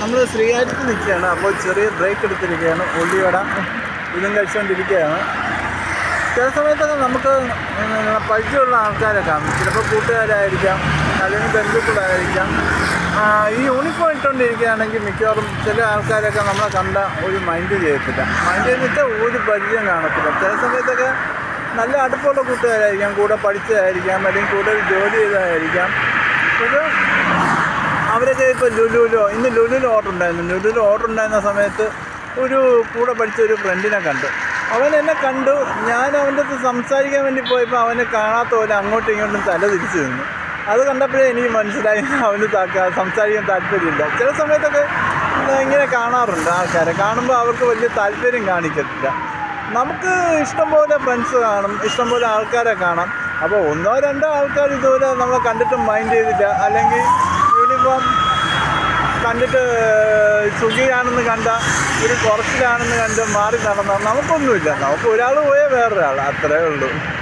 നമ്മൾ ശ്രീകാര്യത്ത് നിൽക്കുകയാണ്. അപ്പോൾ ചെറിയ ബ്രേക്ക് എടുത്തിരിക്കുകയാണ്. ഉള്ളിവട ഇതും കഴിച്ചുകൊണ്ടിരിക്കുകയാണ്. ചില സമയത്തൊക്കെ നമുക്ക് പരിചയമുള്ള ആൾക്കാരെ കാണും. ചിലപ്പോൾ കൂട്ടുകാരായിരിക്കാം, അല്ലെങ്കിൽ ബന്ധുക്കളായിരിക്കാം. ഈ യൂണിഫോം ഇട്ടുകൊണ്ടിരിക്കുകയാണെങ്കിൽ മിക്കവാറും ചില ആൾക്കാരൊക്കെ നമ്മളെ കണ്ട ഒരു മൈൻഡ് ചെയ്യത്തില്ല. മൈൻഡ് ചെയ്തിട്ട് ഒരു പരിചയം കാണത്തില്ല. ചില സമയത്തൊക്കെ നല്ല അടുപ്പമുള്ള കൂട്ടുകാരായിരിക്കാം, കൂടെ പഠിച്ചതായിരിക്കാം, അല്ലെങ്കിൽ കൂടെ ജോലി ചെയ്തതായിരിക്കാം. പക്ഷേ അവരൊക്കെ ഇപ്പോൾ ഇന്ന് ലുലുവിൽ ഓർഡർ ഉണ്ടായിരുന്ന സമയത്ത് ഒരു കൂടെ പഠിച്ച ഒരു ഫ്രണ്ടിനെ കണ്ടു. അവൻ എന്നെ കണ്ടു. ഞാൻ അവൻ്റെ അടുത്ത് സംസാരിക്കാൻ വേണ്ടി പോയപ്പോൾ അവനെ കാണാത്ത പോലെ അങ്ങോട്ടും ഇങ്ങോട്ടും തല തിരിച്ചു നിന്നു. അത് കണ്ടപ്പോഴേ എനിക്ക് മനസ്സിലായി അവന് സംസാരിക്കാൻ താല്പര്യമില്ല. ചില സമയത്തൊക്കെ ഇങ്ങനെ കാണാറുണ്ട്. ആൾക്കാരെ കാണുമ്പോൾ അവർക്ക് വലിയ താല്പര്യം കാണിക്കത്തില്ല. നമുക്ക് ഇഷ്ടംപോലെ ഫ്രണ്ട്സ് കാണും, ഇഷ്ടംപോലെ ആൾക്കാരെ കാണാം. അപ്പോൾ ഒന്നോ രണ്ടോ ആൾക്കാർ ഇതുപോലെ നമ്മളെ കണ്ടിട്ട് മൈൻഡ് ചെയ്തില്ല, അല്ലെങ്കിൽ യൂണിഫോം കണ്ടിട്ട് സുഖിയാണെന്ന് കണ്ട ഒരു കുറച്ചിലാണെന്ന് കണ്ട് മാറി നടന്നാൽ നമുക്കൊന്നുമില്ല. നമുക്ക് ഒരാൾ പോയാൽ വേറൊരാൾ, അത്രയേ ഉള്ളൂ.